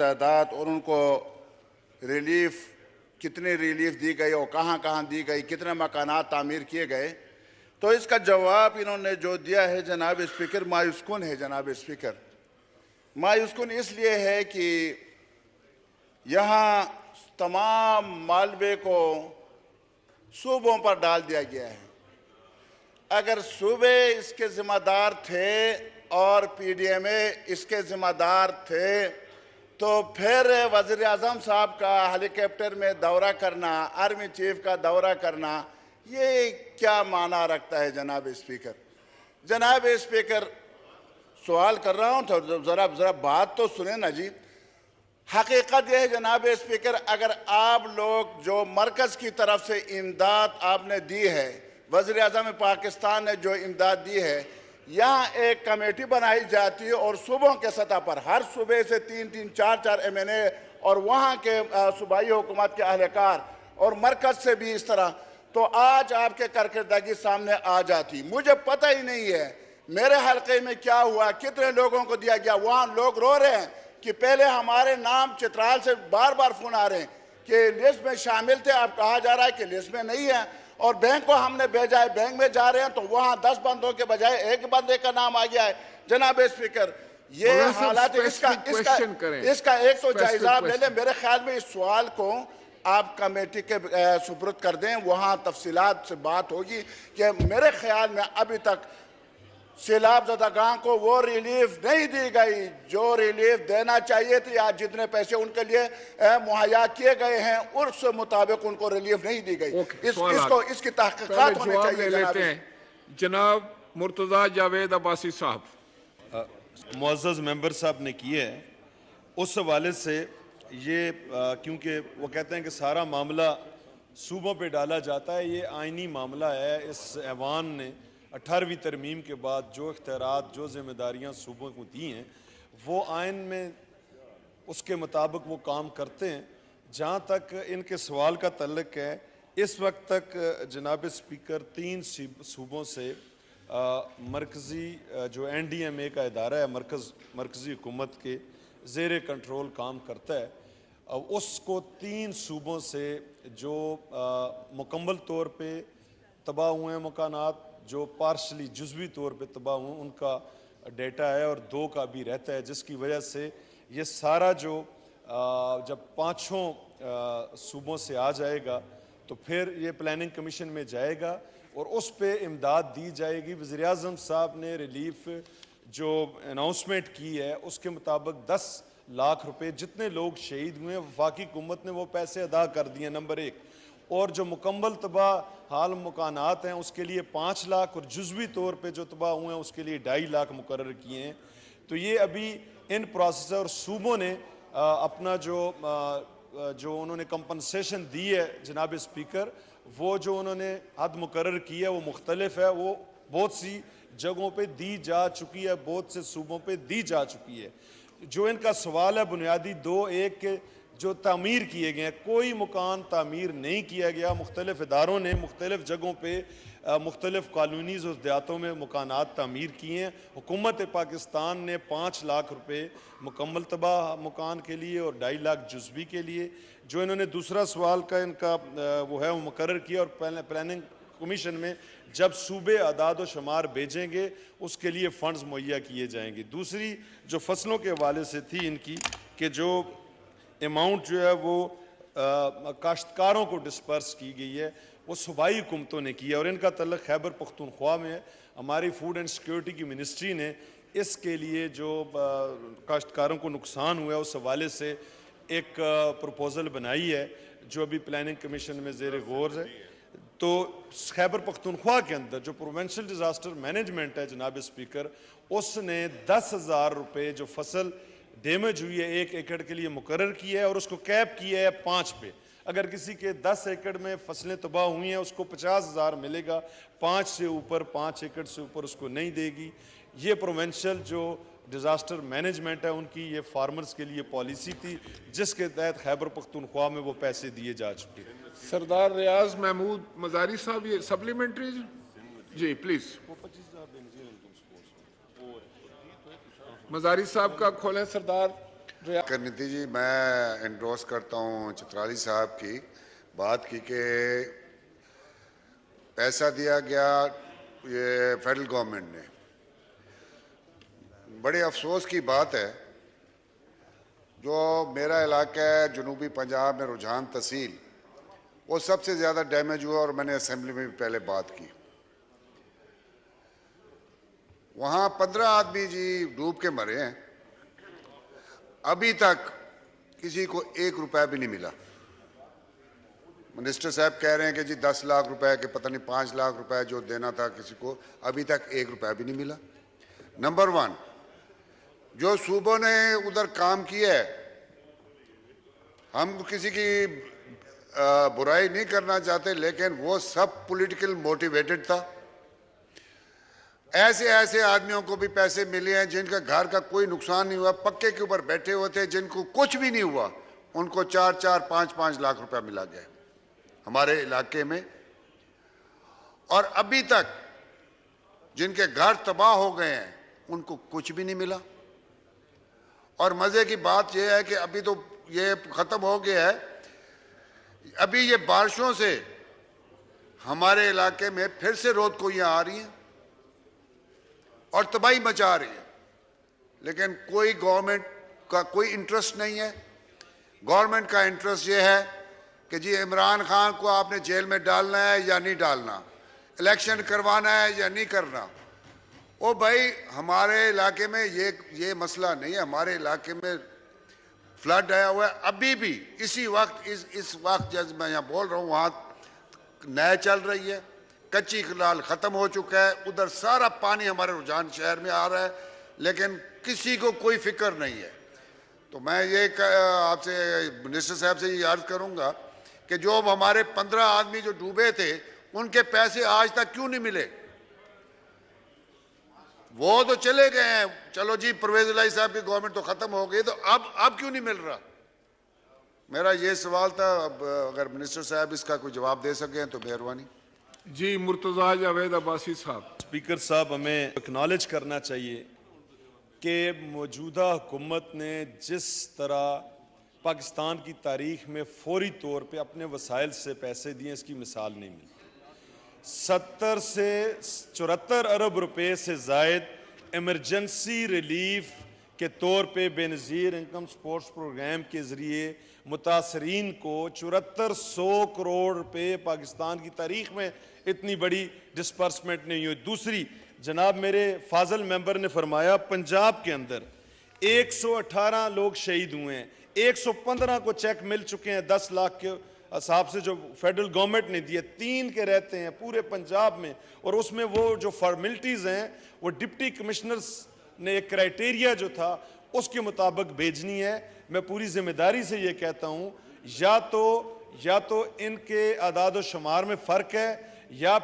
تعداد اور ان کو ریلیف کتنی ریلیف دی گئی اور کہاں کہاں دی گئی، کتنے مکانات تعمیر کیے گئے، تو اس کا جواب انہوں نے جو دیا ہے جناب اسپیکر مایوس کن ہے۔ جناب اسپیکر مایوس کن اس لیے ہے کہ یہاں تمام مالبے کو صوبوں پر ڈال دیا گیا ہے۔ اگر صوبے اس کے ذمہ دار تھے اور پی ڈی ایم اے اس کے ذمہ دار تھے تو پھر وزیر اعظم صاحب کا ہیلی کاپٹر میں دورہ کرنا، آرمی چیف کا دورہ کرنا، یہ کیا معنی رکھتا ہے جناب اسپیکر؟ جناب اسپیکر سوال کر رہا ہوں تو ذرا بات تو سنیں نا جی۔ حقیقت یہ ہے جناب اسپیکر، اگر آپ لوگ جو مرکز کی طرف سے امداد آپ نے دی ہے، وزیر اعظم پاکستان نے جو امداد دی ہے، یہاں ایک کمیٹی بنائی جاتی ہے اور صوبوں کے سطح پر ہر صوبے سے 3 4 ایم این اے اور وہاں کے صوبائی حکومت کے اہلکار اور مرکز سے بھی اس طرح، تو آج آپ کے کارکردگی سامنے آ جاتی۔ مجھے پتہ ہی نہیں ہے میرے حلقے میں کیا ہوا، کتنے لوگوں کو دیا گیا۔ وہاں لوگ رو رہے ہیں کہ پہلے ہمارے نام چترال سے بار بار فون آ رہے ہیں کہ لسٹ میں شامل تھے، اب کہا جا رہا ہے کہ لسٹ میں نہیں ہے، اور بینک کو ہم نے بھیجا ہے، بینک میں جا رہے ہیں تو وہاں 10 بندوں کے بجائے ایک بندے کا نام آ گیا ہے۔ جناب اسپیکر یہ حالات، اس کا ایک تو جائزہ آپ لے لیں۔ میرے خیال میں اس سوال کو آپ کمیٹی کے سپرد کر دیں، وہاں تفصیلات سے بات ہوگی کہ میرے خیال میں ابھی تک سیلاب زدگان کو وہ ریلیف نہیں دی گئی جو ریلیف دینا چاہیے تھی، یا جتنے پیسے ان کے لیے مہیا کیے گئے ہیں اس مطابق ان کو ریلیف نہیں دی گئی۔ اس کی تحقیقات ہونے چاہیے۔ جناب مرتضی جاوید عباسی صاحب۔ معزز ممبر صاحب نے کیے ہیں اس حوالے سے یہ، کیونکہ وہ کہتے ہیں کہ سارا معاملہ صوبوں پہ ڈالا جاتا ہے، یہ آئینی معاملہ ہے۔ اس ایوان نے 18ویں ترمیم کے بعد جو اختیارات، جو ذمہ داریاں صوبوں کو دی ہیں، وہ آئین میں اس کے مطابق وہ کام کرتے ہیں۔ جہاں تک ان کے سوال کا تعلق ہے، اس وقت تک جناب اسپیکر 3 صوبوں سے مرکزی جو این ڈی ایم اے کا ادارہ ہے، مرکزی حکومت کے زیر کنٹرول کام کرتا ہے، اس کو 3 صوبوں سے جو مکمل طور پہ تباہ ہوئے ہیں مکانات، جو پارشلی جزوی طور پہ تباہ ہوئے، ان کا ڈیٹا ہے، اور 2 کا بھی رہتا ہے، جس کی وجہ سے یہ سارا جو جب 5 صوبوں سے آ جائے گا تو پھر یہ پلاننگ کمیشن میں جائے گا اور اس پہ امداد دی جائے گی۔ وزیر اعظم صاحب نے ریلیف جو اناؤنسمنٹ کی ہے اس کے مطابق 10 لاکھ روپے جتنے لوگ شہید ہوئے ہیں وفاقی حکومت نے وہ پیسے ادا کر دیے، نمبر 1، اور جو مکمل تباہ حال مکانات ہیں اس کے لیے 5 لاکھ، اور جزوی طور پہ جو تباہ ہوئے ہیں اس کے لیے 2.5 لاکھ مقرر کیے ہیں۔ تو یہ ابھی ان پروسیس، اور صوبوں نے اپنا جو انہوں نے کمپنسیشن دی ہے جناب اسپیکر، وہ جو انہوں نے حد مقرر کی ہے وہ مختلف ہے، وہ بہت سی جگہوں پہ دی جا چکی ہے، بہت سے صوبوں پہ دی جا چکی ہے۔ جو ان کا سوال ہے بنیادی 2، ایک کہ جو تعمیر کیے گئے ہیں، کوئی مکان تعمیر نہیں کیا گیا۔ مختلف اداروں نے مختلف جگہوں پہ مختلف کالونیز اور دیہاتوں میں مکانات تعمیر کیے ہیں۔ حکومت پاکستان نے 5 لاکھ روپے مکمل تباہ مکان کے لیے اور 2.5 لاکھ جزوی کے لیے۔ جو انہوں نے دوسرا سوال کا ان کا وہ ہے وہ مقرر کیا، اور پلاننگ کمیشن میں جب صوبے اعداد و شمار بھیجیں گے اس کے لیے فنڈز مہیا کیے جائیں گے۔ دوسری جو فصلوں کے حوالے سے تھی ان کی، کہ جو اماؤنٹ جو ہے وہ کاشتکاروں کو ڈسپرس کی گئی ہے وہ صوبائی حکومتوں نے کی ہے، اور ان کا تعلق خیبر پختونخوا میں ہے۔ ہماری فوڈ اینڈ سیکیورٹی کی منسٹری نے اس کے لیے جو کاشتکاروں کو نقصان ہوا ہے اس حوالے سے ایک پروپوزل بنائی ہے جو ابھی پلاننگ کمیشن میں زیر غور ہے۔ تو خیبر پختونخوا کے اندر جو پروونشل ڈیزاسٹر مینجمنٹ ہے جناب اسپیکر، اس نے 10,000 روپے جو فصل ڈیمیج ہوئی ہے 1 ایکڑ کے لیے مقرر کیا ہے، اور اس کو کیپ کیا ہے 5 پہ۔ اگر کسی کے 10 ایکڑ میں فصلیں تباہ ہوئی ہیں اس کو 50,000 ملے گا، 5 سے اوپر 5 ایکڑ سے اوپر اس کو نہیں دے گی۔ یہ پروونشل جو ڈیزاسٹر مینجمنٹ ہے ان کی یہ فارمرز کے لیے پالیسی تھی جس کے تحت خیبر پختونخوا میں وہ پیسے دیے جا چکے ہیں۔ سردار ریاض محمود مزاری صاحب، یہ سپلیمنٹری جی پلیز مزاری صاحب کا کھولیں سردار۔ کرنی تھی جی. میں انڈورس کرتا ہوں چترالی صاحب کی بات کی کہ پیسہ دیا گیا یہ فیڈرل گورنمنٹ نے. بڑے افسوس کی بات ہے جو میرا علاقہ ہے جنوبی پنجاب میں رجحان تحصیل وہ سب سے زیادہ ڈیمیج ہوا, اور میں نے اسمبلی میں بھی پہلے بات کی. وہاں 15 آدمی جی ڈوب کے مرے ہیں, ابھی تک کسی کو 1 روپے بھی نہیں ملا. منسٹر صاحب کہہ رہے ہیں کہ جی 10 لاکھ روپے کہ پتہ نہیں 5 لاکھ روپے جو دینا تھا کسی کو, ابھی تک 1 روپے بھی نہیں ملا. نمبر 1 جو صوبوں نے ادھر کام کیا ہے, ہم کسی کی برائی نہیں کرنا چاہتے, لیکن وہ سب پولیٹیکل موٹیویٹڈ تھا. ایسے آدمیوں کو بھی پیسے ملے ہیں جن کا گھر کا کوئی نقصان نہیں ہوا, پکے کے اوپر بیٹھے ہوئے تھے, جن کو کچھ بھی نہیں ہوا, ان کو 4-4, 5-5 لاکھ روپے ملا گیا ہمارے علاقے میں. اور ابھی تک جن کے گھر تباہ ہو گئے ہیں ان کو کچھ بھی نہیں ملا. اور مزے کی بات یہ ہے کہ ابھی تو یہ ختم ہو گیا ہے, ابھی یہ بارشوں سے ہمارے علاقے میں پھر سے رود کوئیاں آ رہی ہیں اور تباہی مچا رہی ہے, لیکن کوئی گورنمنٹ کا کوئی انٹرسٹ نہیں ہے. گورنمنٹ کا انٹرسٹ یہ ہے کہ جی عمران خان کو آپ نے جیل میں ڈالنا ہے یا نہیں ڈالنا, الیکشن کروانا ہے یا نہیں کرنا. او بھائی ہمارے علاقے میں یہ مسئلہ نہیں ہے. ہمارے علاقے میں فلڈ آیا ہوا ہے ابھی بھی, اسی وقت اس وقت جب میں یہاں بول رہا ہوں وہاں نئے چل رہی ہے, کچی کنال ختم ہو چکا ہے, ادھر سارا پانی ہمارے رجحان شہر میں آ رہا ہے, لیکن کسی کو کوئی فکر نہیں ہے. تو میں یہ آپ سے منسٹر صاحب سے یہ عرض کروں گا کہ جو اب ہمارے 15 آدمی جو ڈوبے تھے ان کے پیسے آج تک کیوں نہیں ملے؟ وہ تو چلے گئے ہیں, چلو جی پرویز الہی صاحب کی گورنمنٹ تو ختم ہو گئی, تو اب کیوں نہیں مل رہا؟ میرا یہ سوال تھا, اب اگر منسٹر صاحب اس کا کوئی جواب دے سکیں تو مہربانی. جی مرتضیٰ جاوید عباسی صاحب. اسپیکر صاحب ہمیں اکنالج کرنا چاہیے کہ موجودہ حکومت نے جس طرح پاکستان کی تاریخ میں فوری طور پہ اپنے وسائل سے پیسے دیے, اس کی مثال نہیں ملی. 70 سے 74 ارب روپے سے زائد ایمرجنسی ریلیف کے طور پہ بے نظیر انکم سپورٹس پروگرام کے ذریعے متاثرین کو 7400 کروڑ روپے پاکستان کی تاریخ میں اتنی بڑی ڈسپرسمنٹ نہیں ہوئی. دوسری, جناب میرے فاضل ممبر نے فرمایا پنجاب کے اندر 118 لوگ شہید ہوئے ہیں, 115 کو چیک مل چکے ہیں 10 لاکھ کے حساب سے جو فیڈرل گورنمنٹ نے دیے. 3 کے رہتے ہیں پورے پنجاب میں, اور اس میں وہ جو فارمیلٹیز ہیں وہ ڈپٹی کمشنرز نے ایک کرائٹیریا جو تھا اس کے مطابق بھیجنی ہے. میں پوری ذمہ داری سے یہ کہتا ہوں, یا تو ان کے اعداد و شمار میں فرق ہے, یا